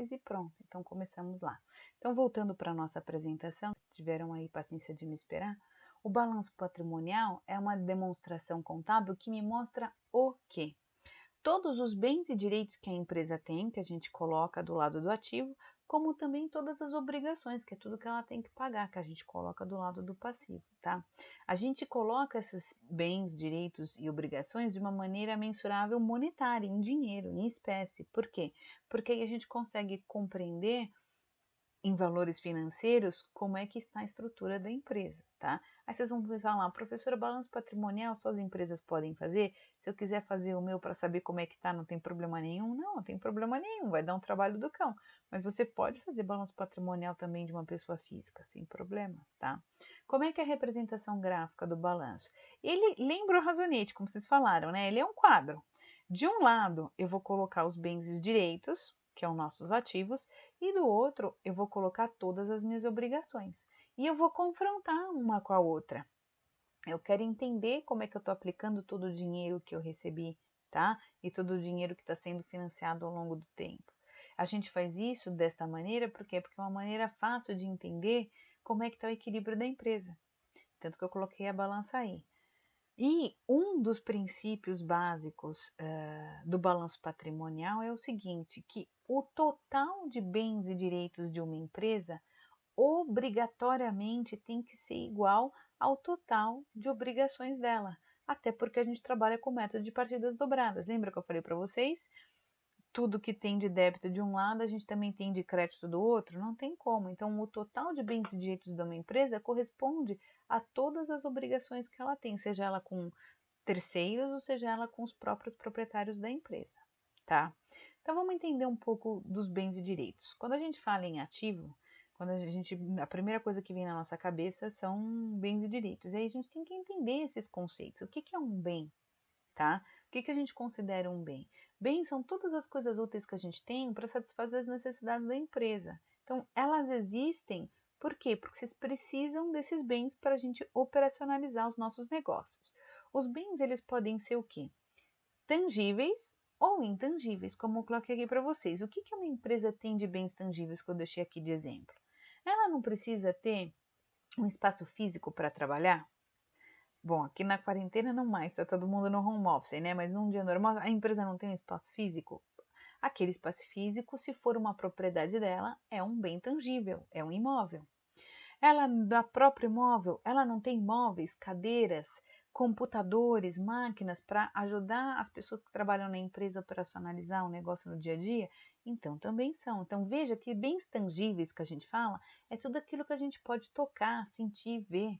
depois e pronto. Então, começamos lá. Então, voltando para a nossa apresentação, se tiveram aí paciência de me esperar, o balanço patrimonial é uma demonstração contábil que me mostra o quê? Todos os bens e direitos que a empresa tem, que a gente coloca do lado do ativo, como também todas as obrigações, que é tudo que ela tem que pagar, que a gente coloca do lado do passivo, tá? A gente coloca esses bens, direitos e obrigações de uma maneira mensurável monetária, em dinheiro, em espécie. Por quê? Porque aí a gente consegue compreender em valores financeiros como é que está a estrutura da empresa, tá? Aí vocês vão falar, professora, balanço patrimonial só as empresas podem fazer? Se eu quiser fazer o meu para saber como é que tá, não tem problema nenhum? Não tem problema nenhum, vai dar um trabalho do cão. Mas você pode fazer balanço patrimonial também de uma pessoa física, sem problemas, tá? Como é que é a representação gráfica do balanço? Ele lembra o razonete, como vocês falaram, né? Ele é um quadro. De um lado, eu vou colocar os bens e os direitos, que são nossos ativos, e do outro eu vou colocar todas as minhas obrigações. E eu vou confrontar uma com a outra. Eu quero entender como é que eu estou aplicando todo o dinheiro que eu recebi, tá? E todo o dinheiro que está sendo financiado ao longo do tempo. A gente faz isso desta maneira, por quê? Porque é uma maneira fácil de entender como é que está o equilíbrio da empresa. Tanto que eu coloquei a balança aí. E um dos princípios básicos do balanço patrimonial é o seguinte, que o total de bens e direitos de uma empresa obrigatoriamente tem que ser igual ao total de obrigações dela, até porque a gente trabalha com método de partidas dobradas. Lembra que eu falei para vocês? Tudo que tem de débito de um lado, a gente também tem de crédito do outro, não tem como. Então, o total de bens e direitos de uma empresa corresponde a todas as obrigações que ela tem, seja ela com terceiros ou seja ela com os próprios proprietários da empresa, tá? Então, vamos entender um pouco dos bens e direitos. Quando a gente fala em ativo, a primeira coisa que vem na nossa cabeça são bens e direitos. E aí a gente tem que entender esses conceitos. O que é um bem? Tá? O que a gente considera um bem? Bens são todas as coisas úteis que a gente tem para satisfazer as necessidades da empresa. Então, elas existem, por quê? Porque vocês precisam desses bens para a gente operacionalizar os nossos negócios. Os bens, eles podem ser o quê? Tangíveis ou intangíveis, como eu coloquei aqui para vocês. O que uma empresa tem de bens tangíveis que eu deixei aqui de exemplo? Ela não precisa ter um espaço físico para trabalhar? Bom, aqui na quarentena não mais, tá todo mundo no home office, né? Mas num dia normal, a empresa não tem um espaço físico? Aquele espaço físico, se for uma propriedade dela, é um bem tangível, é um imóvel. Ela, da própria imóvel, ela não tem móveis, cadeiras, computadores, máquinas para ajudar as pessoas que trabalham na empresa a operacionalizar o negócio no dia a dia? Então, também são. Então, veja que bens tangíveis que a gente fala é tudo aquilo que a gente pode tocar, sentir, ver.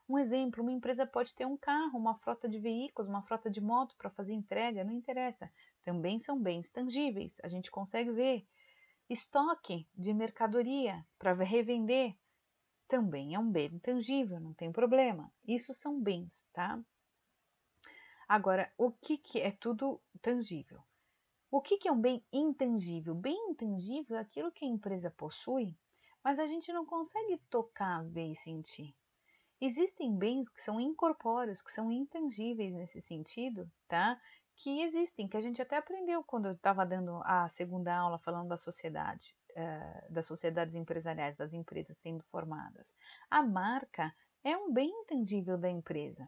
Um exemplo, uma empresa pode ter um carro, uma frota de veículos, uma frota de moto para fazer entrega, não interessa. Também são bens tangíveis, a gente consegue ver. Estoque de mercadoria para revender também é um bem tangível, não tem problema. Isso são bens, tá? Agora, o que é tudo tangível? O que é um bem intangível? Bem intangível é aquilo que a empresa possui, mas a gente não consegue tocar, ver e sentir. Existem bens que são incorpóreos, que são intangíveis nesse sentido, tá? Que existem, que a gente até aprendeu quando eu estava dando a segunda aula falando da sociedade, das sociedades empresariais, das empresas sendo formadas. A marca é um bem intangível da empresa.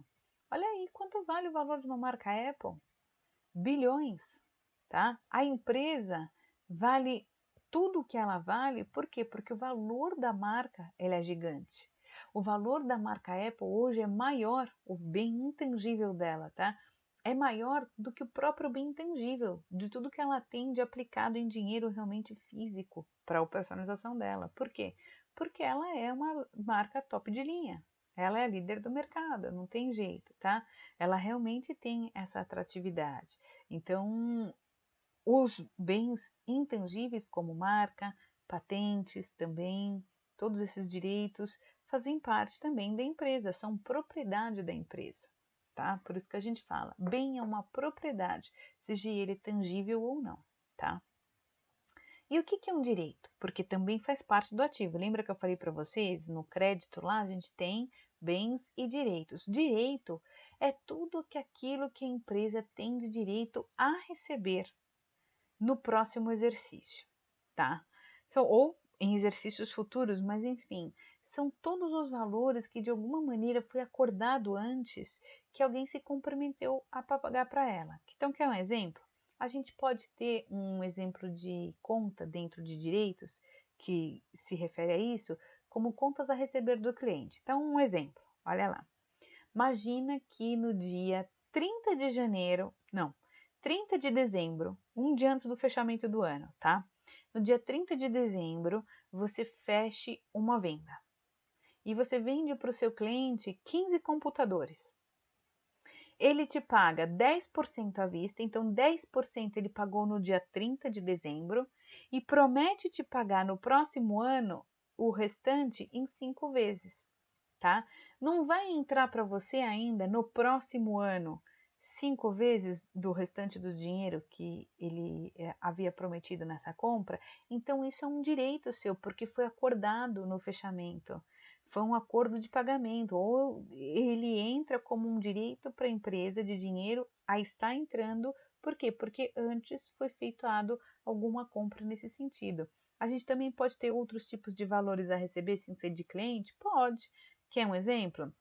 Olha aí, quanto vale o valor de uma marca Apple? Bilhões, tá? A empresa vale tudo o que ela vale, por quê? Porque o valor da marca ela é gigante. O valor da marca Apple hoje é maior, o bem intangível dela, tá? É maior do que o próprio bem intangível, de tudo que ela tem de aplicado em dinheiro realmente físico para a operacionalização dela. Por quê? Porque ela é uma marca top de linha. Ela é a líder do mercado, não tem jeito, tá? Ela realmente tem essa atratividade. Então, os bens intangíveis como marca, patentes também, todos esses direitos fazem parte também da empresa, são propriedade da empresa, tá? Por isso que a gente fala, bem é uma propriedade, seja ele tangível ou não, tá? E o que é um direito? Porque também faz parte do ativo. Lembra que eu falei para vocês, no crédito lá a gente tem bens e direitos. Direito é tudo aquilo que a empresa tem de direito a receber no próximo exercício, tá? ou em exercícios futuros, mas enfim, são todos os valores que de alguma maneira foi acordado antes que alguém se comprometeu a pagar para ela. Então, quer um exemplo? A gente pode ter um exemplo de conta dentro de direitos que se refere a isso, como contas a receber do cliente. Então, um exemplo, olha lá. Imagina que no dia 30 de janeiro, não, 30 de dezembro, um dia antes do fechamento do ano, tá? No dia 30 de dezembro, você feche uma venda e você vende para o seu cliente 15 computadores. Ele te paga 10% à vista, então 10% ele pagou no dia 30 de dezembro e promete te pagar no próximo ano o restante em 5 vezes, tá? Não vai entrar para você ainda no próximo ano 5 vezes do restante do dinheiro que ele havia prometido nessa compra, então isso é um direito seu, porque foi acordado no fechamento. Foi um acordo de pagamento, ou ele entra como um direito para a empresa de dinheiro a estar entrando. Por quê? Porque antes foi feituado alguma compra nesse sentido. A gente também pode ter outros tipos de valores a receber sem ser de cliente? Pode. Quer um exemplo?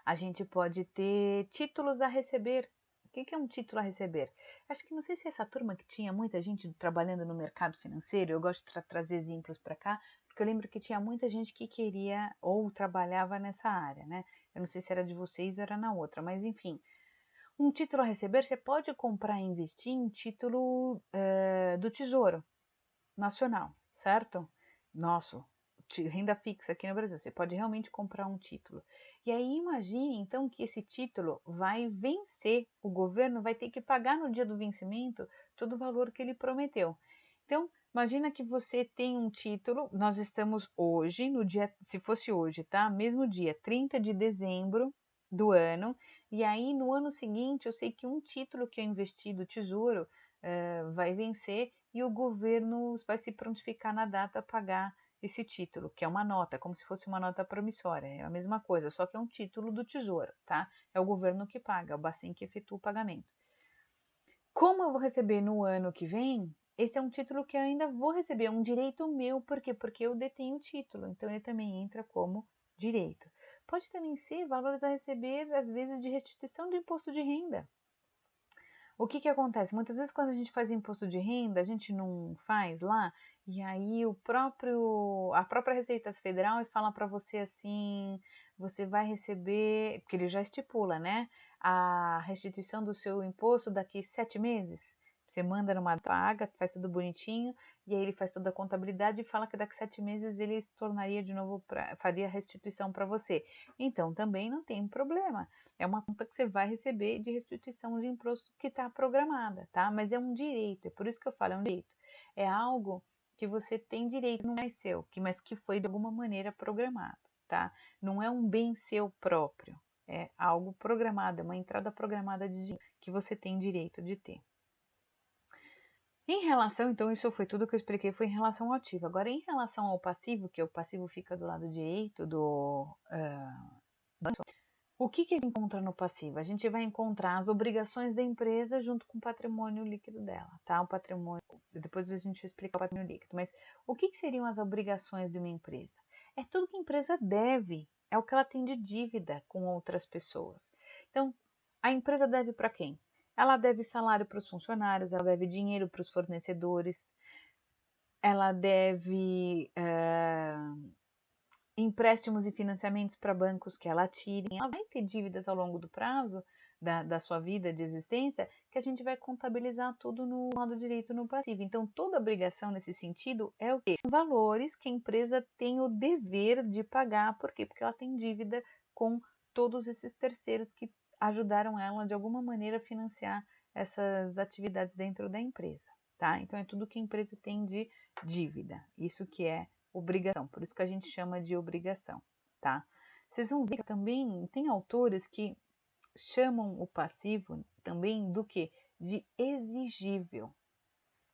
A gente pode ter títulos a receber. O que é um título a receber? Acho que não sei se essa turma que tinha muita gente trabalhando no mercado financeiro, eu gosto de trazer exemplos para cá, porque eu lembro que tinha muita gente que queria ou trabalhava nessa área, né? Eu não sei se era de vocês ou era na outra, mas enfim. Um título a receber, você pode comprar e investir em título do Tesouro Nacional, certo? Nosso, renda fixa aqui no Brasil, você pode realmente comprar um título. E aí imagine então que esse título vai vencer, o governo vai ter que pagar no dia do vencimento todo o valor que ele prometeu. Então, imagina que você tem um título, nós estamos hoje, no dia, se fosse hoje, tá? Mesmo dia, 30 de dezembro do ano, e aí no ano seguinte eu sei que um título que eu investi do Tesouro vai vencer e o governo vai se prontificar na data a pagar esse título, que é uma nota, como se fosse uma nota promissória, é a mesma coisa, só que é um título do Tesouro, tá? É o governo que paga, é o Bacen que efetua o pagamento. Como eu vou receber no ano que vem, esse é um título que eu ainda vou receber, é um direito meu, por quê? Porque eu detenho o título, então ele também entra como direito. Pode também ser valores a receber, às vezes, de restituição de imposto de renda. O que que acontece? Muitas vezes quando a gente faz imposto de renda, a gente não faz lá, e aí a própria Receita Federal fala para você assim, você vai receber, porque ele já estipula, né? A restituição do seu imposto daqui 7 meses. Você manda numa paga, faz tudo bonitinho, e aí ele faz toda a contabilidade e fala que daqui 7 meses ele se tornaria de novo, faria a restituição para você. Então também não tem problema. É uma conta que você vai receber de restituição de imposto que está programada, tá? Mas é um direito, é por isso que eu falo, é um direito. É algo que você tem direito, não é seu, mas que foi de alguma maneira programado, tá? Não é um bem seu próprio, é algo programado, é uma entrada programada de dinheiro que você tem direito de ter. Em relação, então, isso foi tudo que eu expliquei, foi em relação ao ativo. Agora, em relação ao passivo, que o passivo fica do lado direito o que a gente encontra no passivo? A gente vai encontrar as obrigações da empresa junto com o patrimônio líquido dela, tá? O patrimônio, depois a gente vai explicar o patrimônio líquido, mas o que seriam as obrigações de uma empresa? É tudo que a empresa deve, é o que ela tem de dívida com outras pessoas. Então, a empresa deve para quem? Ela deve salário para os funcionários, ela deve dinheiro para os fornecedores, ela deve empréstimos e financiamentos para bancos que ela tire. Ela vai ter dívidas ao longo do prazo da sua vida de existência que a gente vai contabilizar tudo no lado direito no passivo. Então, toda obrigação nesse sentido é o quê? Valores que a empresa tem o dever de pagar. Por quê? Porque ela tem dívida com todos esses terceiros que ajudaram ela de alguma maneira a financiar essas atividades dentro da empresa, tá? Então, é tudo que a empresa tem de dívida. Isso que é obrigação, por isso que a gente chama de obrigação, tá? Vocês vão ver que também tem autores que chamam o passivo também do que? De exigível.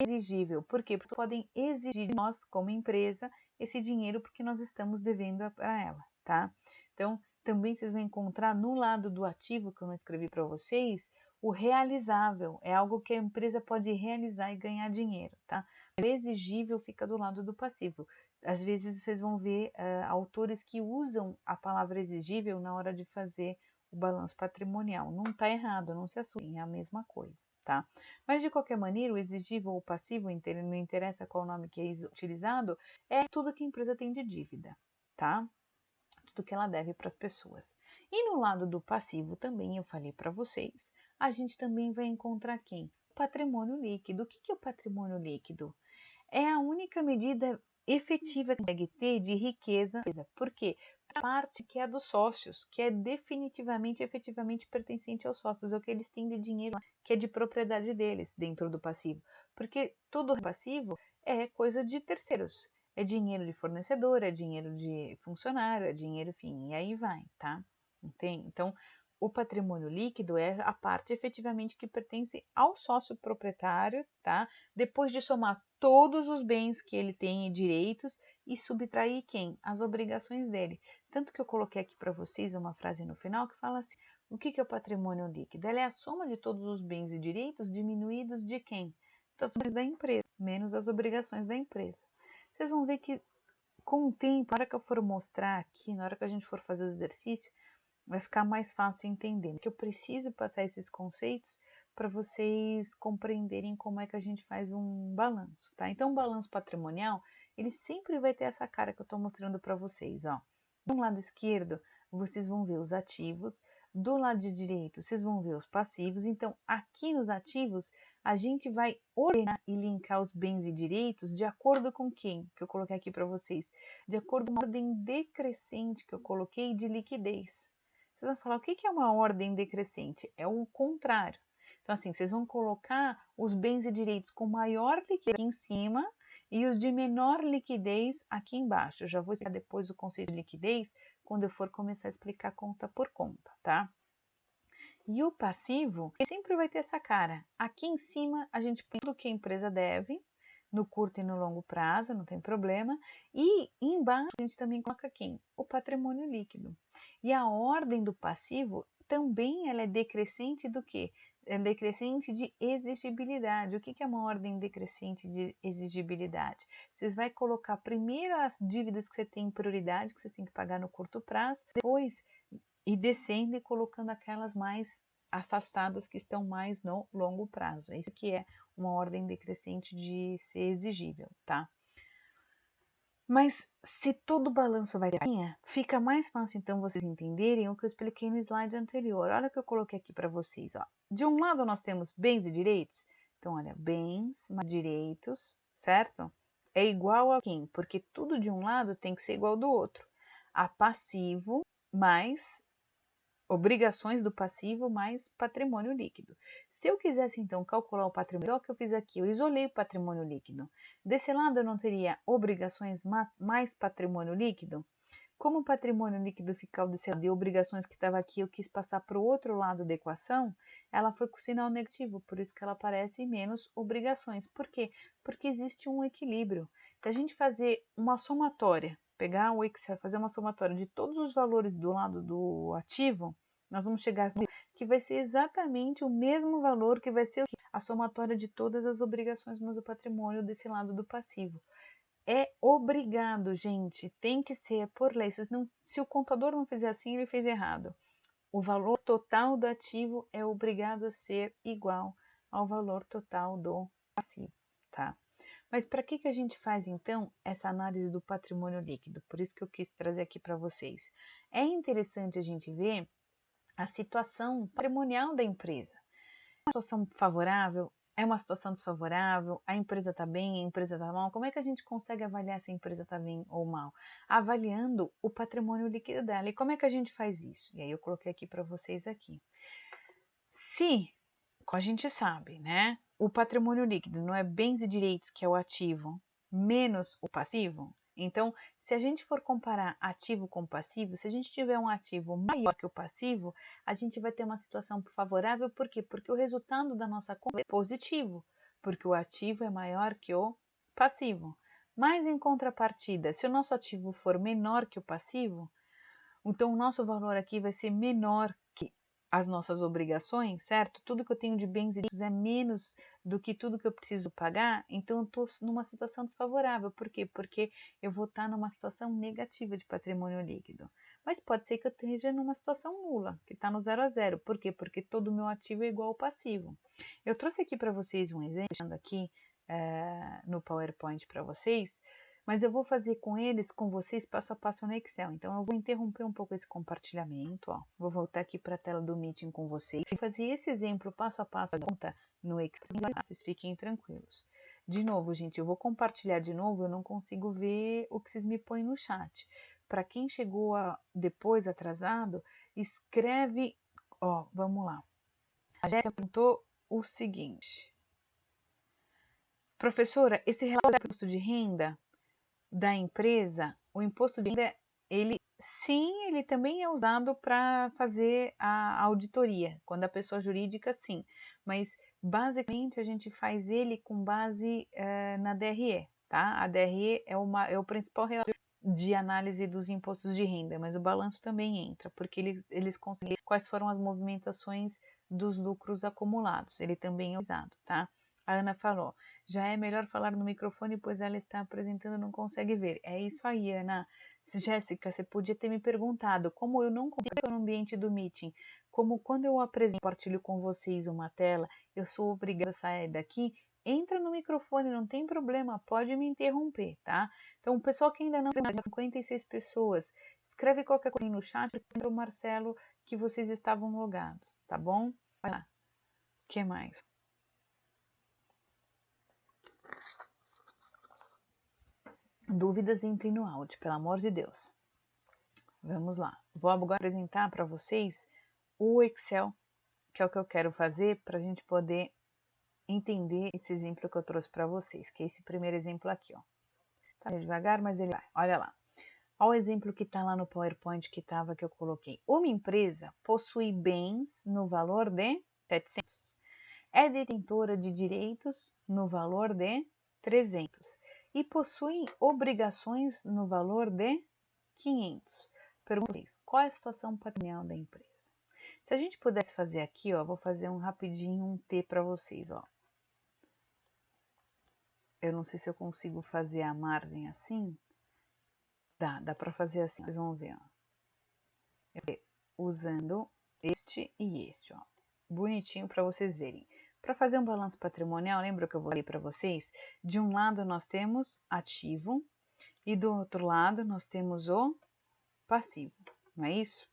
Exigível, por quê? Porque podem exigir de nós, como empresa, esse dinheiro porque nós estamos devendo para ela, tá? Então, também vocês vão encontrar no lado do ativo, que eu não escrevi para vocês, o realizável, é algo que a empresa pode realizar e ganhar dinheiro, tá? O exigível fica do lado do passivo. Às vezes vocês vão ver autores que usam a palavra exigível na hora de fazer o balanço patrimonial. Não está errado, não se assustem, é a mesma coisa, tá? Mas de qualquer maneira, o exigível ou passivo, não interessa qual nome que é utilizado, é tudo que a empresa tem de dívida, tá? Tudo que ela deve para as pessoas. E no lado do passivo também, eu falei para vocês, a gente também vai encontrar quem? O patrimônio líquido. O que é o patrimônio líquido? É a única medida efetiva que consegue ter de riqueza. Por quê? A parte que é dos sócios, que é definitivamente, efetivamente pertencente aos sócios, é o que eles têm de dinheiro, que é de propriedade deles dentro do passivo. Porque tudo passivo é coisa de terceiros. É dinheiro de fornecedor, é dinheiro de funcionário, é dinheiro, enfim, e aí vai, tá? Entende? Então, o patrimônio líquido é a parte efetivamente que pertence ao sócio proprietário, tá? Depois de somar todos os bens que ele tem e direitos e subtrair quem? As obrigações dele. Tanto que eu coloquei aqui para vocês uma frase no final que fala assim: o que é o patrimônio líquido? Ela é a soma de todos os bens e direitos diminuídos de quem? Das obrigações da empresa, menos as obrigações da empresa. Vocês vão ver que com o tempo, na hora que eu for mostrar aqui, na hora que a gente for fazer o exercício, vai ficar mais fácil entender. Porque eu preciso passar esses conceitos para vocês compreenderem como é que a gente faz um balanço, tá? Então, o balanço patrimonial, ele sempre vai ter essa cara que eu estou mostrando para vocês, ó. Do lado esquerdo, vocês vão ver os ativos, do lado de direito, vocês vão ver os passivos. Então, aqui nos ativos, a gente vai ordenar e linkar os bens e direitos de acordo com quem? Que eu coloquei aqui para vocês. De acordo com a ordem decrescente que eu coloquei de liquidez. Vocês vão falar, o que é uma ordem decrescente? É o contrário. Então, assim, vocês vão colocar os bens e direitos com maior liquidez aqui em cima e os de menor liquidez aqui embaixo. Eu já vou explicar depois o conceito de liquidez quando eu for começar a explicar conta por conta, tá? E o passivo, ele sempre vai ter essa cara. Aqui em cima, a gente põe tudo que a empresa deve, no curto e no longo prazo, não tem problema. E embaixo, a gente também coloca quem? O patrimônio líquido. E a ordem do passivo também ela é decrescente do quê? É decrescente de exigibilidade. O que é uma ordem decrescente de exigibilidade? Vocês vão colocar primeiro as dívidas que você tem em prioridade, que você tem que pagar no curto prazo, depois ir descendo e colocando aquelas mais afastadas que estão mais no longo prazo. É isso que é uma ordem decrescente de ser exigível, tá? Mas se todo o balanço vai ter linha, fica mais fácil então vocês entenderem o que eu expliquei no slide anterior. Olha o que eu coloquei aqui para vocês, ó. De um lado nós temos bens e direitos. Então, olha, bens mais direitos, certo? É igual a quem? Porque tudo de um lado tem que ser igual do outro. A passivo mais obrigações do passivo mais patrimônio líquido. Se eu quisesse, então, calcular o patrimônio, o que eu fiz aqui, eu isolei o patrimônio líquido. Desse lado, eu não teria obrigações mais patrimônio líquido? Como o patrimônio líquido ficou desse lado e obrigações que estava aqui, eu quis passar para o outro lado da equação, ela foi com sinal negativo, por isso que ela aparece menos obrigações. Por quê? Porque existe um equilíbrio. Se a gente fazer uma somatória, pegar o Excel, fazer uma somatória de todos os valores do lado do ativo, nós vamos chegar a que vai ser exatamente o mesmo valor que vai ser a somatória de todas as obrigações do patrimônio desse lado do passivo. É obrigado, gente, tem que ser por lei. Se o contador não fizer assim, ele fez errado. O valor total do ativo é obrigado a ser igual ao valor total do passivo, tá? Mas para que a gente faz, então, essa análise do patrimônio líquido? Por isso que eu quis trazer aqui para vocês. É interessante a gente ver a situação patrimonial da empresa. Uma situação favorável? É uma situação desfavorável? A empresa está bem? A empresa está mal? Como é que a gente consegue avaliar se a empresa está bem ou mal? Avaliando o patrimônio líquido dela. E como é que a gente faz isso? E aí eu coloquei aqui para vocês aqui. Se, como a gente sabe, né, o patrimônio líquido não é bens e direitos, que é o ativo, menos o passivo, então, se a gente for comparar ativo com passivo, se a gente tiver um ativo maior que o passivo, a gente vai ter uma situação favorável. Por quê? Porque o resultado da nossa conta é positivo, porque o ativo é maior que o passivo. Mas, em contrapartida, se o nosso ativo for menor que o passivo, então o nosso valor aqui vai ser menor que as nossas obrigações, certo? Tudo que eu tenho de bens e direitos é menos do que tudo que eu preciso pagar, então eu estou numa situação desfavorável. Por quê? Porque eu vou estar numa situação negativa de patrimônio líquido. Mas pode ser que eu esteja numa situação nula, que está no 0 a 0. Por quê? Porque todo o meu ativo é igual ao passivo. Eu trouxe aqui para vocês um exemplo, deixando aqui no PowerPoint para vocês, mas eu vou fazer com vocês passo a passo no Excel. Então, eu vou interromper um pouco esse compartilhamento, ó. Vou voltar aqui para a tela do Meeting com vocês e fazer esse exemplo passo a passo no Excel, vocês fiquem tranquilos. De novo, gente, eu vou compartilhar de novo, eu não consigo ver o que vocês me põem no chat. Para quem chegou depois atrasado, escreve, ó, vamos lá. A Jéssica perguntou o seguinte: professora, esse relatório de imposto de renda da empresa, o imposto de renda, ele também é usado para fazer a auditoria, quando a pessoa jurídica, sim, mas basicamente a gente faz ele com base na DRE, tá? A DRE é o principal relatório de análise dos impostos de renda, mas o balanço também entra, porque eles conseguem quais foram as movimentações dos lucros acumulados, ele também é usado, tá? A Ana falou, já é melhor falar no microfone, pois ela está apresentando e não consegue ver. É isso aí, Ana. Jéssica, você podia ter me perguntado, como eu não consigo no ambiente do meeting, como quando eu apresento, compartilho com vocês uma tela, eu sou obrigada a sair daqui, entra no microfone, não tem problema, pode me interromper, tá? Então, o pessoal que ainda não sabe, 56 pessoas, escreve qualquer coisa no chat para o Marcelo que vocês estavam logados, tá bom? Vai lá. O que mais? Dúvidas, entre no áudio, pelo amor de Deus. Vamos lá. Vou agora apresentar para vocês o Excel, que é o que eu quero fazer para a gente poder entender esse exemplo que eu trouxe para vocês, que é esse primeiro exemplo aqui, ó. Tá devagar, mas ele vai. Olha lá. Olha o exemplo que está lá no PowerPoint que eu coloquei. Uma empresa possui bens no valor de 700. É detentora de direitos no valor de 300 e possui obrigações no valor de 500. Pergunto vocês, qual é a situação patrimonial da empresa? Se a gente pudesse fazer aqui, ó, vou fazer rapidinho um T para vocês, ó. Eu não sei se eu consigo fazer a margem assim. Dá para fazer assim, vocês vão ver, ó. Usando este e este, ó. Bonitinho para vocês verem. Para fazer um balanço patrimonial, lembra que eu falei para vocês? De um lado nós temos ativo e do outro lado nós temos o passivo, não é isso?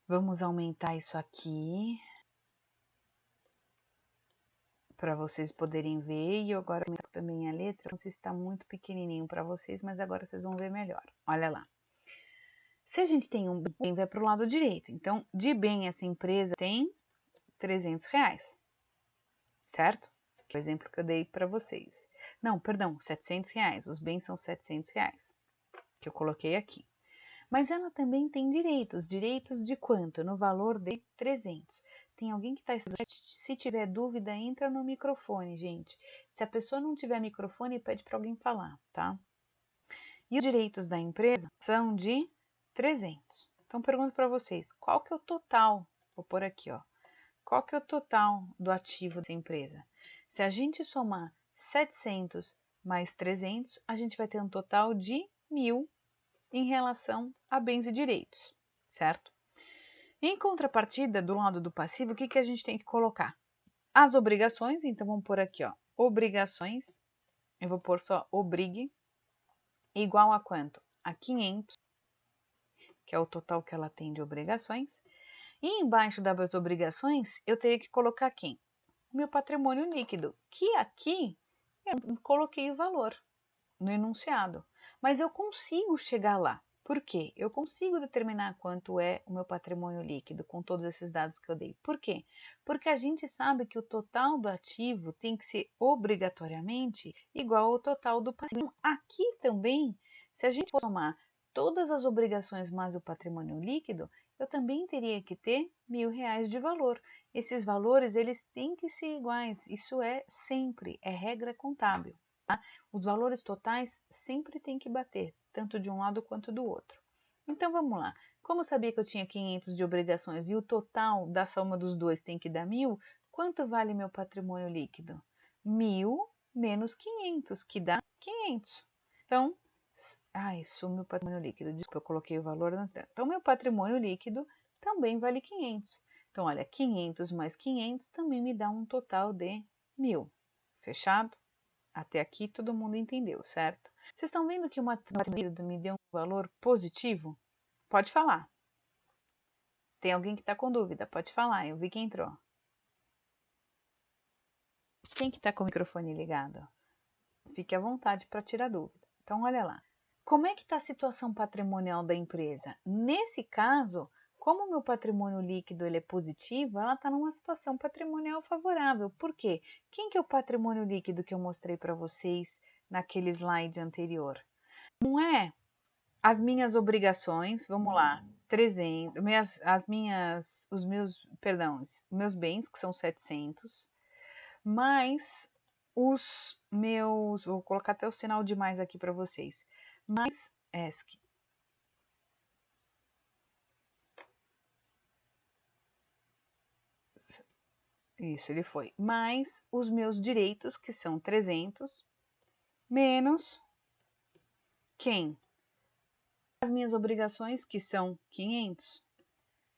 Vamos aumentar isso aqui para vocês poderem ver e eu agora aumento também a letra, não sei se está muito pequenininho para vocês, mas agora vocês vão ver melhor. Olha lá. Se a gente tem um bem, vai para o lado direito. Então, de bem, essa empresa tem 300 reais. Certo? Que é o exemplo que eu dei para vocês. Não, perdão, 700 reais. Os bens são 700 reais, que eu coloquei aqui. Mas ela também tem direitos. Direitos de quanto? No valor de 300. Tem alguém que está estudando? Se tiver dúvida, entra no microfone, gente. Se a pessoa não tiver microfone, pede para alguém falar, tá? E os direitos da empresa são de 300. Então, pergunto para vocês, qual que é o total? Vou pôr aqui, ó. Qual que é o total do ativo dessa empresa? Se a gente somar 700 mais 300, a gente vai ter um total de 1.000 em relação a bens e direitos, certo? Em contrapartida, do lado do passivo, o que, que a gente tem que colocar? As obrigações, então vamos pôr aqui, ó, obrigações, eu vou pôr só obrig, igual a quanto? A 500, que é o total que ela tem de obrigações. E embaixo das obrigações, eu teria que colocar quem? Meu patrimônio líquido, que aqui eu coloquei o valor no enunciado. Mas eu consigo chegar lá. Por quê? Eu consigo determinar quanto é o meu patrimônio líquido com todos esses dados que eu dei. Por quê? Porque a gente sabe que o total do ativo tem que ser obrigatoriamente igual ao total do passivo. Aqui também, se a gente for somar todas as obrigações mais o patrimônio líquido, eu também teria que ter R$ 1.000 de valor. Esses valores, eles têm que ser iguais. Isso é sempre, é regra contábil. Tá? Os valores totais sempre têm que bater, tanto de um lado quanto do outro. Então vamos lá. Como eu sabia que eu tinha 500 de obrigações e o total da soma dos dois tem que dar 1.000, quanto vale meu patrimônio líquido? 1.000 menos 500, que dá 500. Então, sumiu o patrimônio líquido. Desculpa, eu coloquei o valor na tela. Então, meu patrimônio líquido também vale 500. Então, olha, 500 mais 500 também me dá um total de 1.000. Fechado? Até aqui todo mundo entendeu, certo? Vocês estão vendo que o patrimônio líquido me deu um valor positivo? Pode falar. Tem alguém que está com dúvida? Pode falar, eu vi que entrou. Quem que está com o microfone ligado? Fique à vontade para tirar dúvida. Então, olha lá. Como é que está a situação patrimonial da empresa? Nesse caso, como o meu patrimônio líquido ele é positivo, ela está numa situação patrimonial favorável. Por quê? Quem que é o patrimônio líquido que eu mostrei para vocês naquele slide anterior? Não é as minhas obrigações, vamos lá, 300, meus bens, que são 700, mais os meus, vou colocar até o sinal de mais aqui para vocês, mais ESC. Isso, ele foi. Mais os meus direitos, que são 300, menos quem? As minhas obrigações, que são 500.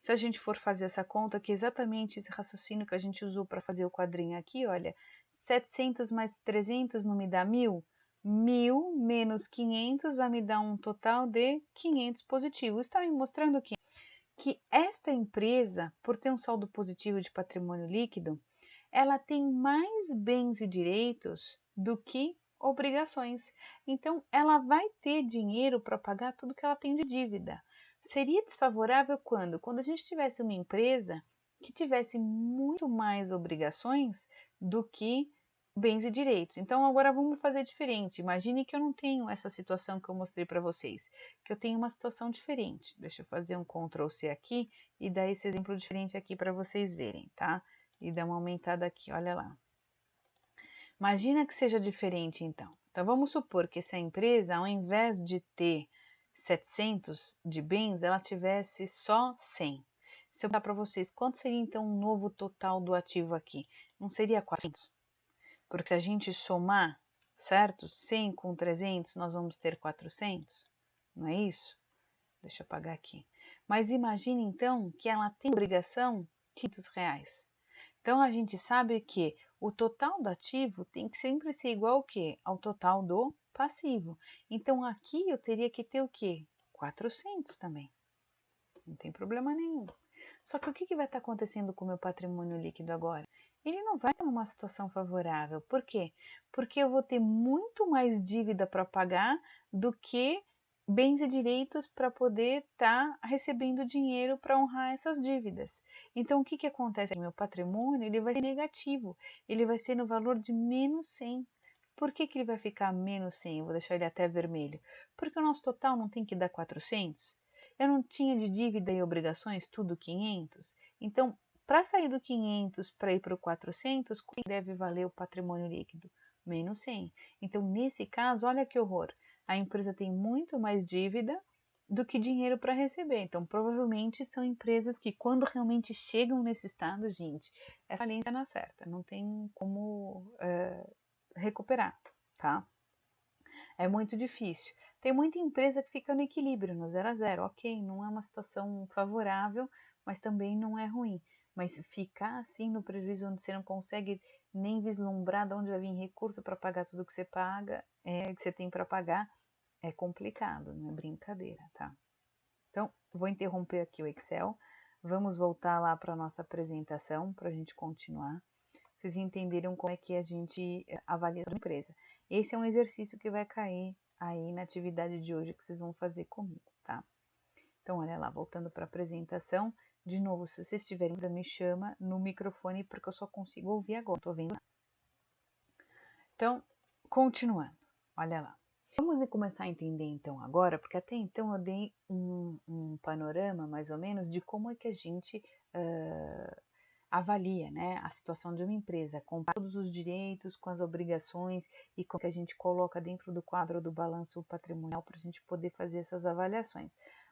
Se a gente for fazer essa conta, que é exatamente esse raciocínio que a gente usou para fazer o quadrinho aqui, olha, 700 mais 300 não me dá 1.000? 1.000 menos 500 vai me dar um total de 500 positivo. Isso está me mostrando que esta empresa, por ter um saldo positivo de patrimônio líquido, ela tem mais bens e direitos do que obrigações. Então, ela vai ter dinheiro para pagar tudo que ela tem de dívida. Seria desfavorável quando? Quando a gente tivesse uma empresa que tivesse muito mais obrigações do que bens e direitos. Então, agora vamos fazer diferente. Imagine que eu não tenho essa situação que eu mostrei para vocês, que eu tenho uma situação diferente. Deixa eu fazer um Ctrl+C aqui e dar esse exemplo diferente aqui para vocês verem, tá? E dar uma aumentada aqui, olha lá. Imagina que seja diferente, então. Então, vamos supor que essa empresa, ao invés de ter 700 de bens, ela tivesse só 100. Se eu dar para vocês, quanto seria, então, o novo total do ativo aqui? Não seria 400? Porque se a gente somar, certo? 100 com 300, nós vamos ter 400. Não é isso? Deixa eu apagar aqui. Mas imagine, então, que ela tem obrigação de R$500. Então, a gente sabe que o total do ativo tem que sempre ser igual ao quê? Ao total do passivo. Então, aqui eu teria que ter o quê? 400 também. Não tem problema nenhum. Só que o que vai estar acontecendo com o meu patrimônio líquido agora? Ele não vai estar numa situação favorável. Por quê? Porque eu vou ter muito mais dívida para pagar do que bens e direitos para poder estar recebendo dinheiro para honrar essas dívidas. Então, o que acontece? Meu patrimônio ele vai ser negativo. Ele vai ser no valor de menos 100. Por que ele vai ficar menos 100? Eu vou deixar ele até vermelho. Porque o nosso total não tem que dar 400? Eu não tinha de dívida e obrigações tudo 500? Então, para sair do 500 para ir para o 400, quanto deve valer o patrimônio líquido? Menos 100. Então, nesse caso, olha que horror. A empresa tem muito mais dívida do que dinheiro para receber. Então, provavelmente são empresas que, quando realmente chegam nesse estado, gente, é falência na certa. Não tem como recuperar, tá? É muito difícil. Tem muita empresa que fica no equilíbrio, no 0 a 0. Ok, não é uma situação favorável, mas também não é ruim. Mas ficar assim no prejuízo onde você não consegue nem vislumbrar de onde vai vir recurso para pagar tudo que você paga, que você tem para pagar, é complicado, não é brincadeira, tá? Então, vou interromper aqui o Excel. Vamos voltar lá para a nossa apresentação para a gente continuar. Vocês entenderam como é que a gente avalia a empresa. Esse é um exercício que vai cair aí na atividade de hoje que vocês vão fazer comigo, tá? Então, olha lá, voltando para a apresentação. De novo, se vocês tiverem dúvida, me chama no microfone, porque eu só consigo ouvir agora, não tô vendo nada. Então, continuando, olha lá. Vamos começar a entender então agora, porque até então eu dei um panorama, mais ou menos, de como é que a gente avalia, né, a situação de uma empresa, com todos os direitos, com as obrigações e com o que a gente coloca dentro do quadro do balanço patrimonial para a gente poder fazer essas avaliações.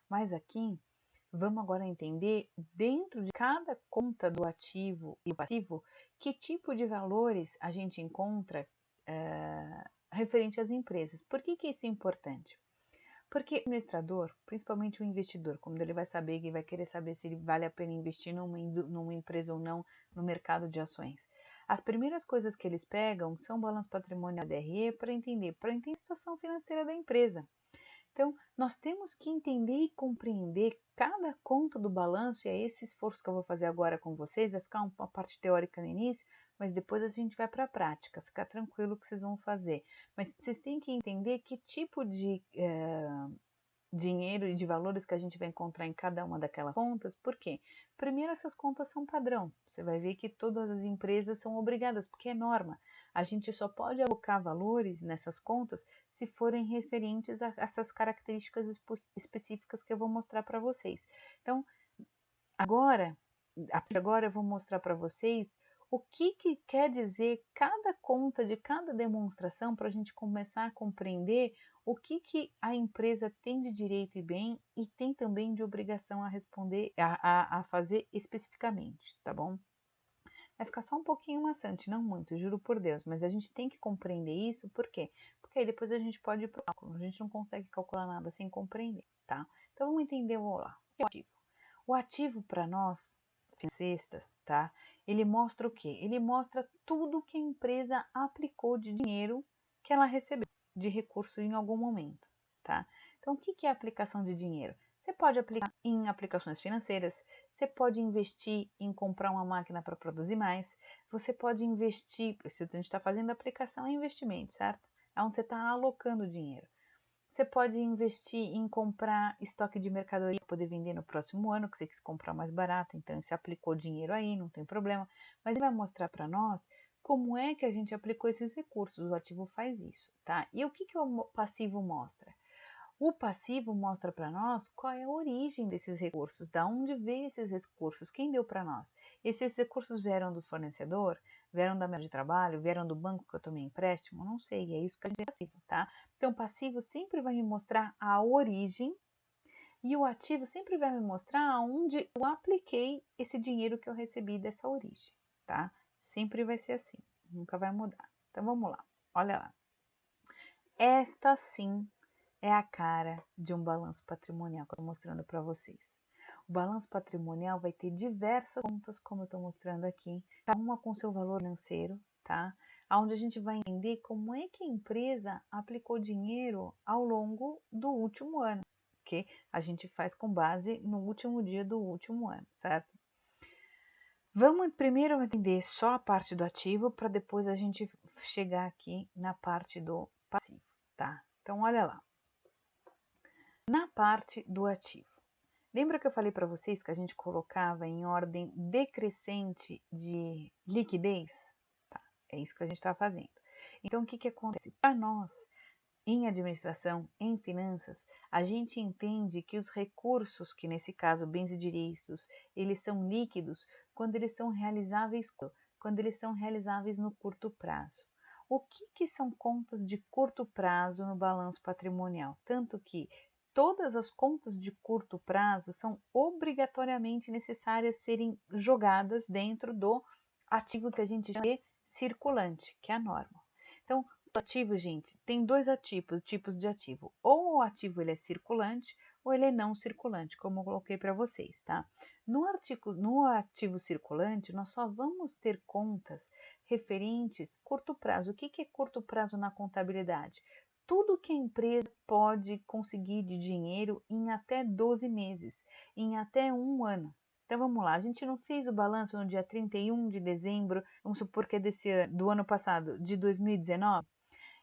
Mas aqui, vamos agora entender, dentro de cada conta do ativo e do passivo, que tipo de valores a gente encontra referente às empresas. Por que isso é importante? Porque o administrador, principalmente o investidor, quando ele vai saber que vai querer saber se vale a pena investir numa empresa ou não no mercado de ações, as primeiras coisas que eles pegam são o balanço patrimonial da DRE para entender a situação financeira da empresa. Então, nós temos que entender e compreender cada conta do balanço, e é esse esforço que eu vou fazer agora com vocês, vai ficar uma parte teórica no início, mas depois a gente vai para a prática, fica tranquilo que vocês vão fazer. Mas vocês têm que entender que tipo de dinheiro e de valores que a gente vai encontrar em cada uma daquelas contas. Por quê? Primeiro, essas contas são padrão. Você vai ver que todas as empresas são obrigadas, porque é norma. A gente só pode alocar valores nessas contas se forem referentes a essas características específicas que eu vou mostrar para vocês. Então, agora eu vou mostrar para vocês o que quer dizer cada conta de cada demonstração para a gente começar a compreender o que a empresa tem de direito e bem e tem também de obrigação a responder, a fazer especificamente, tá bom? Vai ficar só um pouquinho maçante, não muito, juro por Deus, mas a gente tem que compreender isso, por quê? Porque aí depois a gente pode ir para o cálculo, a gente não consegue calcular nada sem compreender, tá? Então vamos entender o ativo. O ativo para nós, financeiros, tá? Ele mostra o quê? Ele mostra tudo que a empresa aplicou de dinheiro que ela recebeu de recurso em algum momento, tá? Então, o que é a aplicação de dinheiro? Você pode aplicar em aplicações financeiras, você pode investir em comprar uma máquina para produzir mais, você pode investir, se a gente está fazendo aplicação é investimento, certo? É onde você está alocando dinheiro. Você pode investir em comprar estoque de mercadoria para poder vender no próximo ano, que você quis comprar mais barato, então você aplicou dinheiro aí, não tem problema. Mas ele vai mostrar para nós como é que a gente aplicou esses recursos. O ativo faz isso, tá? E o que o passivo mostra? O passivo mostra para nós qual é a origem desses recursos, da onde veio esses recursos, quem deu para nós. Esses recursos vieram do fornecedor, vieram da mercado de trabalho, vieram do banco que eu tomei empréstimo, não sei, é isso que a gente é passivo, tá? Então, o passivo sempre vai me mostrar a origem e o ativo sempre vai me mostrar aonde eu apliquei esse dinheiro que eu recebi dessa origem, tá? Sempre vai ser assim, nunca vai mudar. Então, vamos lá, olha lá. Esta sim é a cara de um balanço patrimonial que eu estou mostrando para vocês. O balanço patrimonial vai ter diversas contas, como eu estou mostrando aqui, cada uma com seu valor financeiro, tá? Onde a gente vai entender como é que a empresa aplicou dinheiro ao longo do último ano, que a gente faz com base no último dia do último ano, certo? Vamos primeiro entender só a parte do ativo, para depois a gente chegar aqui na parte do passivo, tá? Então, olha lá. Na parte do ativo, lembra que eu falei para vocês que a gente colocava em ordem decrescente de liquidez? Tá, é isso que a gente está fazendo. Então, o que acontece? Para nós, em administração, em finanças, a gente entende que os recursos, que nesse caso bens e direitos, eles são líquidos quando eles são realizáveis no curto prazo. O que são contas de curto prazo no balanço patrimonial? Tanto que todas as contas de curto prazo são obrigatoriamente necessárias serem jogadas dentro do ativo que a gente chama de circulante, que é a norma. Então, o ativo, gente, tem dois tipos de ativo. Ou o ativo ele é circulante ou ele é não circulante, como eu coloquei para vocês, tá? No ativo circulante, nós só vamos ter contas referentes a curto prazo. O que é curto prazo na contabilidade? Tudo que a empresa pode conseguir de dinheiro em até 12 meses, em até um ano. Então vamos lá, a gente não fez o balanço no dia 31 de dezembro, vamos supor que é do ano passado, de 2019.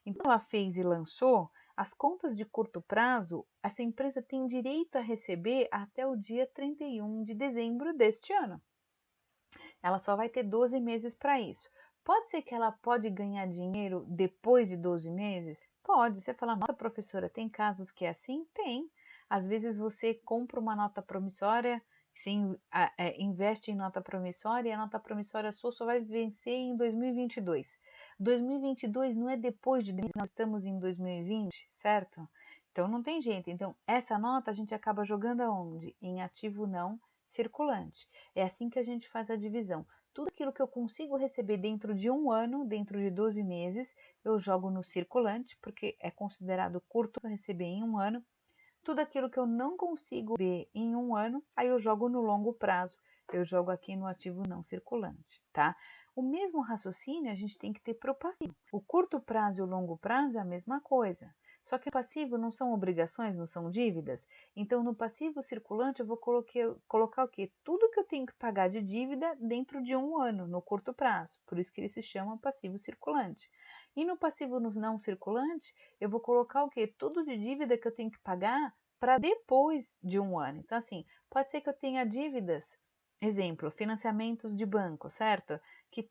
Então ela fez e lançou as contas de curto prazo, essa empresa tem direito a receber até o dia 31 de dezembro deste ano. Ela só vai ter 12 meses para isso. Pode ser que ela pode ganhar dinheiro depois de 12 meses? Pode. Você fala, nossa professora, tem casos que é assim? Tem. Às vezes você compra uma nota promissória, investe em nota promissória e a nota promissória sua só vai vencer em 2022. 2022 não é depois de nós estamos em 2020, certo? Então não tem jeito. Então essa nota a gente acaba jogando aonde? Em ativo não circulante. É assim que a gente faz a divisão. Tudo aquilo que eu consigo receber dentro de um ano, dentro de 12 meses, eu jogo no circulante, porque é considerado curto para receber em um ano. Tudo aquilo que eu não consigo ver em um ano, aí eu jogo no longo prazo. Eu jogo aqui no ativo não circulante, tá? O mesmo raciocínio a gente tem que ter para o passivo. O curto prazo e o longo prazo é a mesma coisa. Só que o passivo não são obrigações, não são dívidas. Então, no passivo circulante, eu vou colocar o quê? Tudo que eu tenho que pagar de dívida dentro de um ano, no curto prazo. Por isso que ele se chama passivo circulante. E no passivo não circulante, eu vou colocar o quê? Tudo de dívida que eu tenho que pagar para depois de um ano. Então, assim, pode ser que eu tenha dívidas, exemplo, financiamentos de banco, certo? Que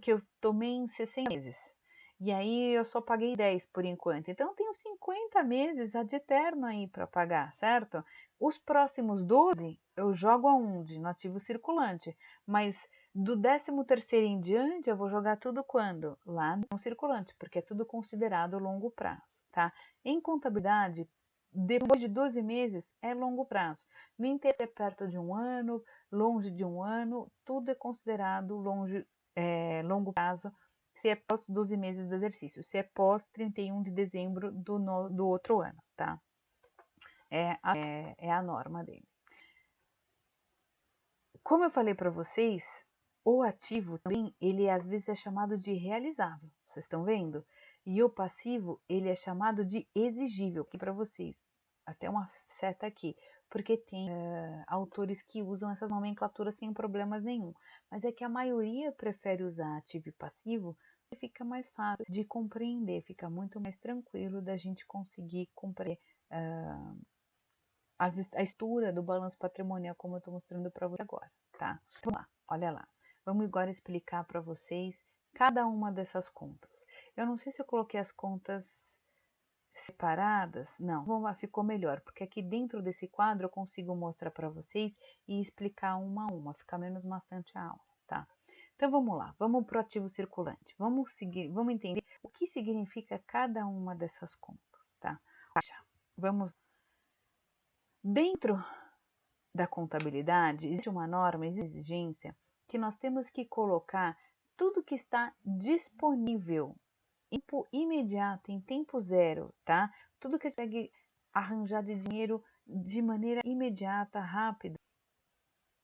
eu tomei em 60 meses. E aí eu só paguei 10 por enquanto. Então, eu tenho 50 meses ad eterno aí para pagar, certo? Os próximos 12 eu jogo aonde? No ativo circulante. Mas do 13º em diante, eu vou jogar tudo quando? Lá no circulante, porque é tudo considerado longo prazo, tá? Em contabilidade, depois de 12 meses é longo prazo. No interesse se é perto de um ano, longe de um ano, tudo é considerado longo prazo, se é pós 12 meses do exercício, se é pós 31 de dezembro do outro ano, tá? É a norma dele. Como eu falei para vocês, o ativo também, ele às vezes é chamado de realizável, vocês estão vendo? E o passivo, ele é chamado de exigível, aqui para vocês, até uma seta aqui, porque tem autores que usam essas nomenclaturas sem problemas nenhum, mas é que a maioria prefere usar ativo e passivo, e fica mais fácil de compreender, fica muito mais tranquilo da gente conseguir compreender a estrutura do balanço patrimonial, como eu estou mostrando para você agora, tá? Vamos lá, olha lá. Vamos agora explicar para vocês cada uma dessas contas. Eu não sei se eu coloquei as contas separadas. Não, ficou melhor, porque aqui dentro desse quadro eu consigo mostrar para vocês e explicar uma a uma, fica menos maçante a aula, tá? Então vamos lá, vamos para o ativo circulante. Vamos entender o que significa cada uma dessas contas, tá? Vamos. Dentro da contabilidade, existe uma norma, existe uma exigência que nós temos que colocar tudo que está disponível imediato, em tempo zero, tá? Tudo que a gente consegue arranjar de dinheiro de maneira imediata, rápida,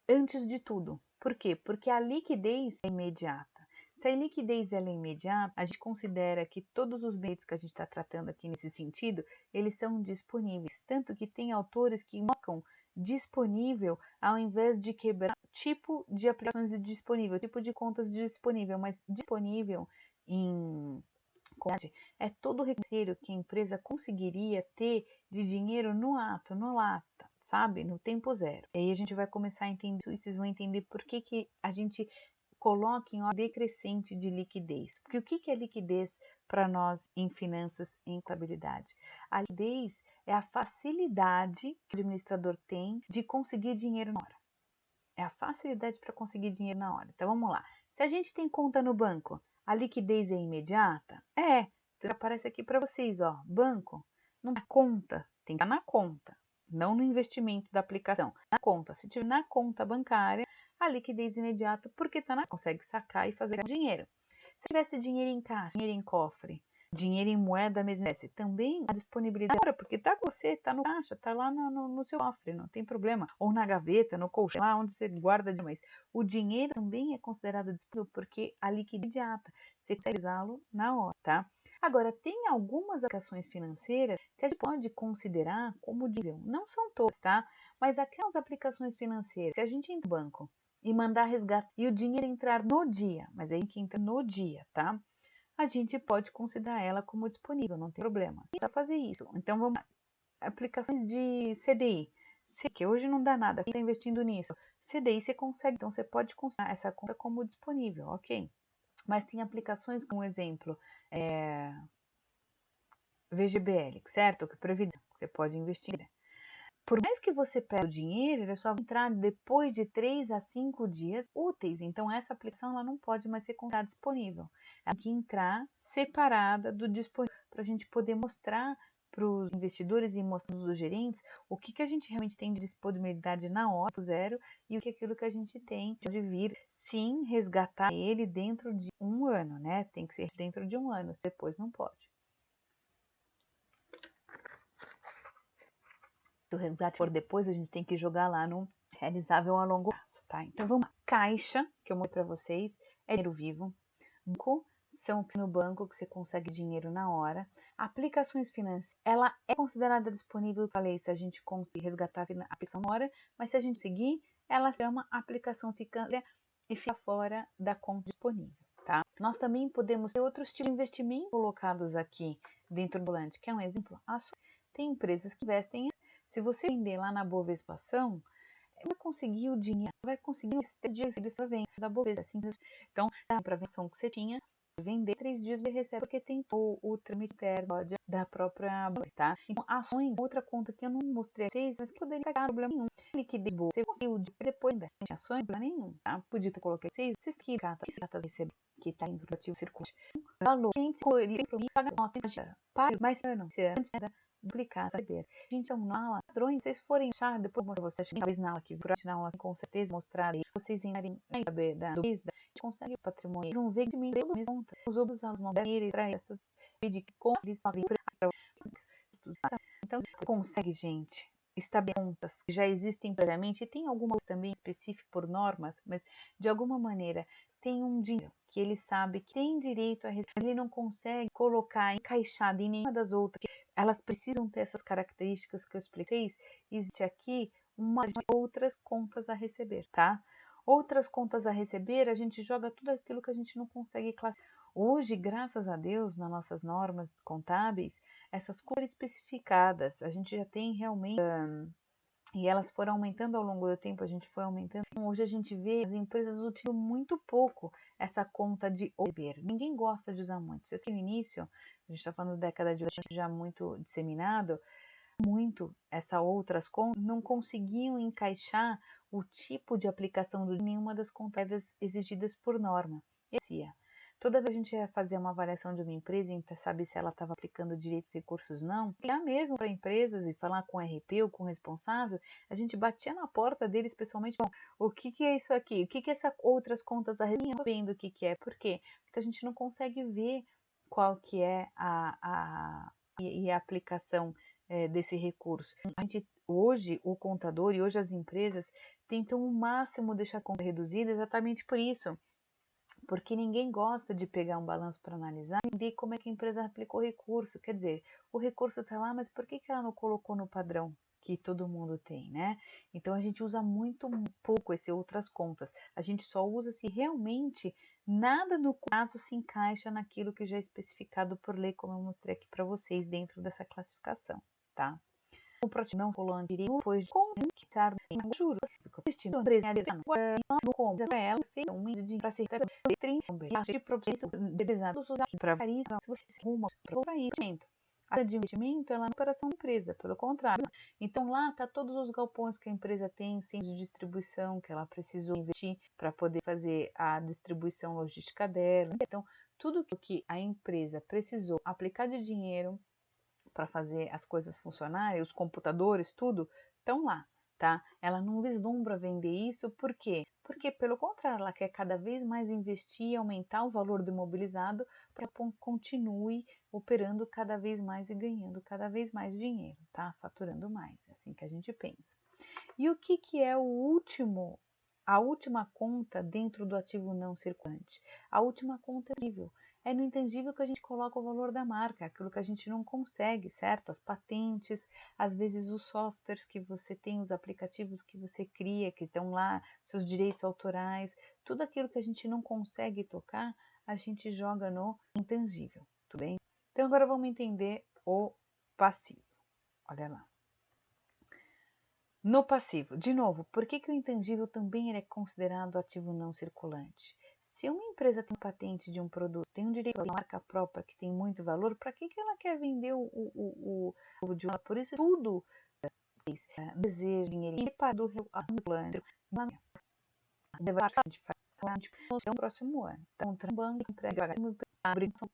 antes de tudo. Por quê? Porque a liquidez é imediata. Se a liquidez ela é imediata, a gente considera que todos os meios que a gente está tratando aqui nesse sentido, eles são disponíveis. Tanto que tem autores que colocam disponível ao invés de quebrar tipo de aplicações de disponível, tipo de contas de disponível, mas disponível em é todo o recurso que a empresa conseguiria ter de dinheiro no ato, no lata, sabe? No tempo zero. E aí a gente vai começar a entender isso e vocês vão entender por que a gente coloca em ordem decrescente de liquidez. Porque o que é liquidez para nós em finanças e em contabilidade? A liquidez é a facilidade que o administrador tem de conseguir dinheiro na hora. É a facilidade para conseguir dinheiro na hora. Então vamos lá. Se a gente tem conta no banco, a liquidez é imediata? É. Então, aparece aqui para vocês, ó, banco, não dá conta, tem que estar na conta, não no investimento da aplicação, na conta. Se tiver na conta bancária, a liquidez imediata, porque está na conta, consegue sacar e fazer dinheiro. Se tivesse dinheiro em caixa, dinheiro em cofre, dinheiro em moeda mesmo, também a disponibilidade, porque tá com você, tá no caixa, tá lá no seu cofre, não tem problema, ou na gaveta, no colchão, lá onde você guarda demais. O dinheiro também é considerado disponível porque a liquidez é imediata, você consegue usá-lo na hora, tá? Agora, tem algumas aplicações financeiras que a gente pode considerar como dível, não são todas, tá? Mas aquelas aplicações financeiras, se a gente entra no banco e mandar resgatar e o dinheiro entrar no dia, mas aí que entra no dia, tá? A gente pode considerar ela como disponível, não tem problema. É só fazer isso. Então, vamos lá. Aplicações de CDI. Que hoje não dá nada, quem está investindo nisso? CDI você consegue, então você pode considerar essa conta como disponível, ok? Mas tem aplicações, como exemplo, VGBL, certo? Que previdência, você pode investir. Por mais que você pegue o dinheiro, ele só vai entrar depois de 3 a 5 dias úteis. Então, essa aplicação ela não pode mais ser considerada disponível. Ela tem que entrar separada do disponível para a gente poder mostrar para os investidores e mostrando os gerentes o que a gente realmente tem de disponibilidade na hora, do zero, e o que é aquilo que a gente tem de vir, sim, resgatar ele dentro de um ano, né? Tem que ser dentro de um ano, depois não pode. Se o resgate for depois, a gente tem que jogar lá no realizável a longo prazo, tá? Então vamos lá. Caixa, que eu mostrei para vocês, é dinheiro vivo. Banco, são no banco que você consegue dinheiro na hora. Aplicações financeiras, ela é considerada disponível, falei, se a gente conseguir resgatar a aplicação na hora, mas se a gente seguir, ela se chama aplicação financeira e fica fora da conta disponível, tá? Nós também podemos ter outros tipos de investimento colocados aqui dentro do volante, que é um exemplo. Tem empresas que investem. Se você vender lá na Bovespação, vai conseguir o dinheiro, você vai conseguir os 3 dias de venda da Bovespa. Assim, então, para a versão que você tinha, vender 3 dias você recebe, porque tem o trâmite interno da própria Bovespa, tá? Então, ações, outra conta que eu não mostrei a vocês, mas que poderia pegar problema nenhum. Liquidez boa, você conseguiu depois da ações, problema nenhum, tá? Podia ter colocado vocês que cartas receber, que está dentro do ativo circulante. Valor, cliente, ele para mim paga nota, paga, mas não, se antes da duplicar, saber. Gente, são padrões, se vocês forem achar, depois eu mostro vocês, talvez na aula aqui, na aula com certeza mostrar aí, vocês entrarem na saber da a gente consegue o patrimônio, eles vão ver que me pelo mesmo conta, os outros alunos não devem trair essas de que como eles só vêm para então, consegue, gente, estabelecer contas que já existem previamente, e tem algumas também específicas por normas, mas de alguma maneira tem um dinheiro que ele sabe que tem direito a receber, ele não consegue colocar encaixado em nenhuma das outras, elas precisam ter essas características que eu expliquei. Existe aqui outras contas a receber, tá? Outras contas a receber, a gente joga tudo aquilo que a gente não consegue classificar. Hoje, graças a Deus, nas nossas normas contábeis, essas cores especificadas, a gente já tem realmente, e elas foram aumentando ao longo do tempo, a gente foi aumentando. Hoje a gente vê as empresas utilizam muito pouco essa conta de receber. Ninguém gosta de usar muito. Você no início, a gente está falando da década de 80, já muito disseminado, muito essas outras contas não conseguiam encaixar o tipo de aplicação de nenhuma das contas exigidas por norma. Toda vez que a gente ia fazer uma avaliação de uma empresa e saber se ela estava aplicando direitos e recursos ou não, ligar mesmo para empresas e falar com o RP ou com o responsável, a gente batia na porta deles pessoalmente, bom, o que é isso aqui? O que essas outras contas arrebentam? Vendo o que é. Por quê? Porque a gente não consegue ver qual que é a aplicação desse recurso. A gente, hoje, o contador e hoje as empresas tentam o máximo deixar a conta reduzida exatamente por isso. Porque ninguém gosta de pegar um balanço para analisar e entender como é que a empresa aplicou o recurso. Quer dizer, o recurso está lá, mas por que ela não colocou no padrão que todo mundo tem, né? Então a gente usa muito pouco essas outras contas. A gente só usa se realmente nada no caso se encaixa naquilo que já é especificado por lei, como eu mostrei aqui para vocês dentro dessa classificação, tá? O protivo não colando direito depois de conquistar juros. Destino empresa no como para ela fez um de para ser 30 de processo devezados para Paris, se você rumo para isso. A de investimento ela é uma operação da empresa, pelo contrário. Então lá está todos os galpões que a empresa tem, centros de distribuição que ela precisou investir para poder fazer a distribuição logística dela. Então tudo que a empresa precisou aplicar de dinheiro para fazer as coisas funcionarem, os computadores, tudo, estão lá, tá? Ela não vislumbra vender isso, por quê? Porque, pelo contrário, ela quer cada vez mais investir e aumentar o valor do imobilizado para que continue operando cada vez mais e ganhando cada vez mais dinheiro, tá? Faturando mais, é assim que a gente pensa. E o que é a última conta dentro do ativo não circulante? A última conta é intangível. É no intangível que a gente coloca o valor da marca, aquilo que a gente não consegue, certo? As patentes, às vezes os softwares que você tem, os aplicativos que você cria, que estão lá, seus direitos autorais, tudo aquilo que a gente não consegue tocar, a gente joga no intangível, tudo bem? Então agora vamos entender o passivo. Olha lá. No passivo, de novo, por que o intangível também é considerado ativo não circulante? Se uma empresa tem patente de um produto, tem um direito à marca própria que tem muito valor, para que ela quer vender o de uma? Por isso, tudo desejo, dinheiro, para do circulante, no próximo ano. Então, um banco emprega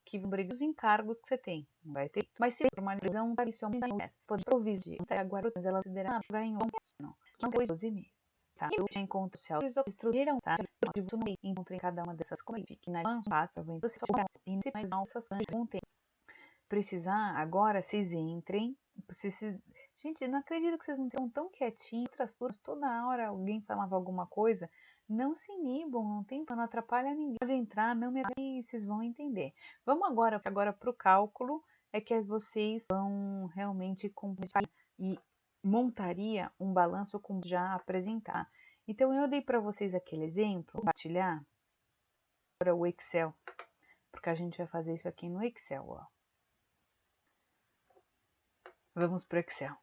que obriga os encargos que você tem. Não vai ter. Mas se for uma divisão, isso é uma pode provisão. Agora, ela considerada ganhou não foi 12 meses. Tá? Eu já encontro social, eles obstruíram, tá? Eu não encontro em cada uma dessas coisas, fique na fácil, você só e se mais essas coisas com o tempo. Precisar, agora vocês entrem. Gente, não acredito que vocês não estão tão quietinhos. Outras turmas, toda hora alguém falava alguma coisa. Não se inibam, não tem, não atrapalha ninguém. Pode entrar, não me e vocês vão entender. Vamos agora para o cálculo, é que vocês vão realmente compartilhar e montaria um balanço como já apresentar. Então, eu dei para vocês aquele exemplo, compartilhar para o Excel, porque a gente vai fazer isso aqui no Excel, ó. Vamos para o Excel.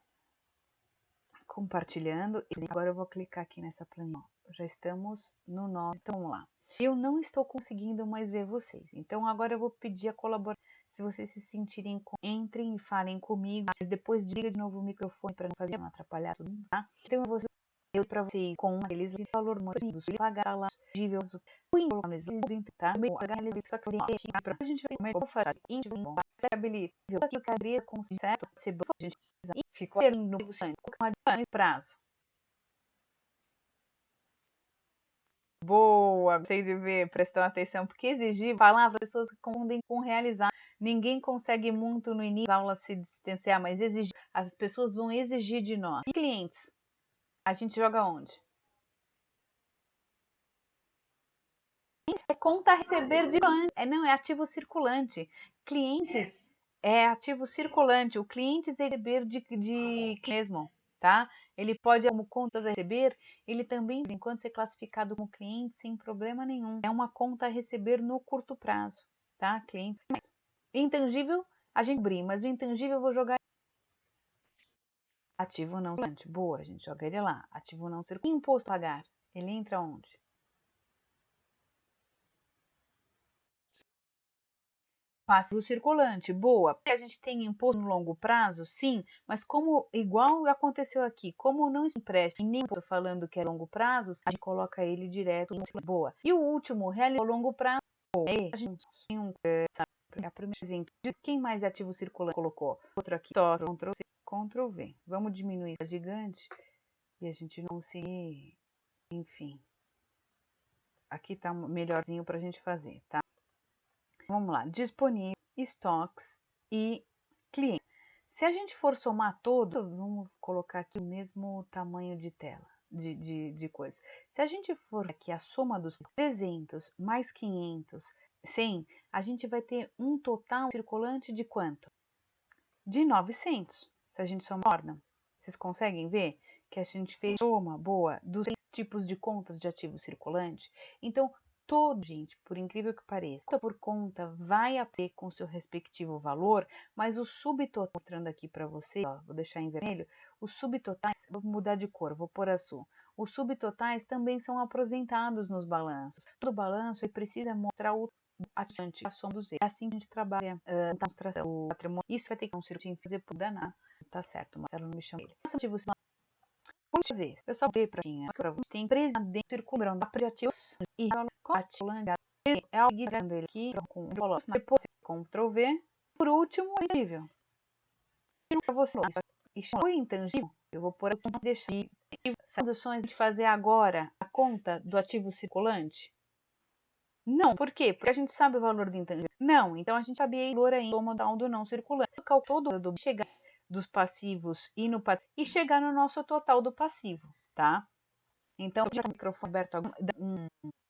Compartilhando. E agora eu vou clicar aqui nessa planilha. Já estamos no nosso. Então, vamos lá. Eu não estou conseguindo mais ver vocês. Então, agora eu vou pedir a colaboração. Se vocês se sentirem, entrem e falem comigo. Mas depois desliga de novo o microfone para não fazer, não atrapalhar tudo, tá? Então, eu para vocês com aqueles de valor do pagar salários, dívidas, o informe, tá? Só que a gente vai como é que eu vou fazer? Habilitável, aqui eu queria com certo, se a gente ficou no prazo. Boa, gostei de ver, prestam atenção, porque exigir palavras, as pessoas confundem com realizar. Ninguém consegue muito no início da aula se distanciar, mas exigir, as pessoas vão exigir de nós. E clientes, a gente joga onde? É conta a receber de não, é ativo circulante. Clientes é ativo circulante. O cliente receber de mesmo, tá? Ele pode, como contas a receber, ele também, enquanto ser classificado como cliente, sem problema nenhum. É uma conta a receber no curto prazo, tá? Cliente. Intangível, a gente abrir, mas o intangível eu vou jogar ativo não circulante. Boa, a gente joga ele lá. Ativo não circulante. Imposto a pagar, ele entra onde? Passivo circulante, boa. A gente tem imposto no longo prazo, sim, mas como igual aconteceu aqui, como não empréstimo, nem estou falando que é longo prazo, a gente coloca ele direto no boa. E o último, realizou longo prazo, a gente tem um a primeira exemplo, quem mais é ativo circulante colocou? Outro aqui, Ctrl C, Ctrl V. Vamos diminuir a gigante e a gente não conseguir, enfim. Aqui tá melhorzinho para a gente fazer, tá? Vamos lá, disponível, estoques e clientes. Se a gente for somar todo, vamos colocar aqui o mesmo tamanho de tela, de coisa. Se a gente for aqui a soma dos 300 mais 500, 100, a gente vai ter um total circulante de quanto? De 900. Se a gente somar, vocês conseguem ver que a gente fez soma boa dos tipos de contas de ativo circulante? Então, todo, gente, por incrível que pareça, conta por conta vai ter com seu respectivo valor, mas o subtotal, mostrando aqui para você, ó, vou deixar em vermelho, os subtotais, vou mudar de cor, vou pôr azul. Os subtotais também são apresentados nos balanços. Todo balanço precisa mostrar o a soma dos erros. Assim a gente trabalha a demonstração, o patrimônio. Isso vai ter que um circuito fazer por danar. Tá certo, Marcelo não me chama ele. Vamos fazer. Eu só dei para você. Tem empresa dentro circulando aplicativos e é algo guiando ele aqui com depois Ctrl V. Por último, o intangível. Para você, isso foi intangível. Eu vou por aqui deixar as condições de fazer agora a conta do ativo circulante. Não, por quê? Porque a gente sabe o valor do intangível. Não, então a gente sabia o valor ainda modal do não circulante. Todo do chegar dos passivos e chegar no nosso total do passivo, tá? Então, já o microfone aberto,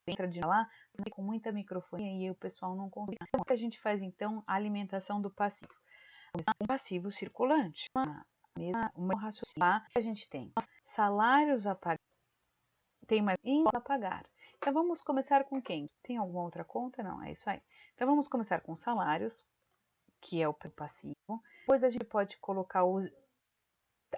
entra de lá, com muita microfonia e o pessoal não consegue. Então, o que a gente faz então? A alimentação do passivo. Um passivo circulante. Uma raciocínio que a gente tem salários a pagar, tem mais a pagar. Então vamos começar com quem? Tem alguma outra conta? Não, é isso aí. Então vamos começar com salários, que é o passivo. Depois a gente pode colocar os...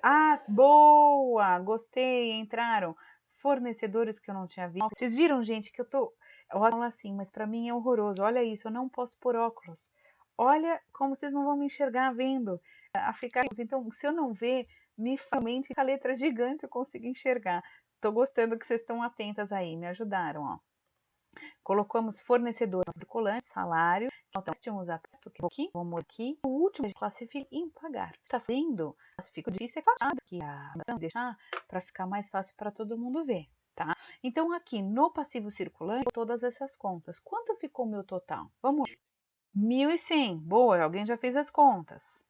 Ah, boa! Gostei, entraram. Fornecedores que eu não tinha visto. Vocês viram, gente, que eu tô... Olha assim, mas para mim é horroroso. Olha isso, eu não posso pôr óculos. Olha como vocês não vão me enxergar vendo. Então, se eu não ver, me fomente essa letra gigante eu consigo enxergar. Tô gostando que vocês estão atentas aí, me ajudaram, ó. Colocamos fornecedores circulantes, salário, Então, tínhamos aqui, vamos aqui, o último classifica em pagar. Está fazendo, classifica difícil, é fácil aqui a ação deixar para ficar mais fácil para todo mundo ver, tá? Então, aqui no passivo circulante, todas essas contas. Quanto ficou o meu total? Vamos lá. 1.100. Boa, alguém já fez as contas.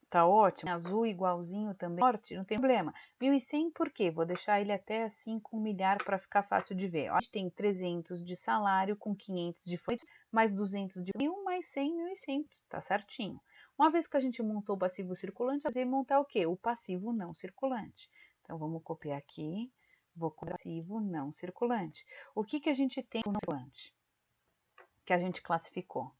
Tá ótimo. Azul igualzinho também. Forte, não tem problema. 1.100 por quê? Vou deixar ele até assim com 1 milhar para ficar fácil de ver. A gente tem 300 de salário com 500 de folha, mais 200 de 1.000, mais 100, 1.100. Tá certinho. Uma vez que a gente montou o passivo circulante, fazer montar o quê? O passivo não circulante. Então, vamos copiar aqui. Vou copiar o passivo não circulante. O que que a gente tem no circulante? Que a gente classificou?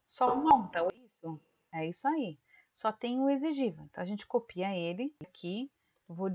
Só monta, é isso? É isso aí. Só tem o exigível. Então, a gente copia ele aqui. Vou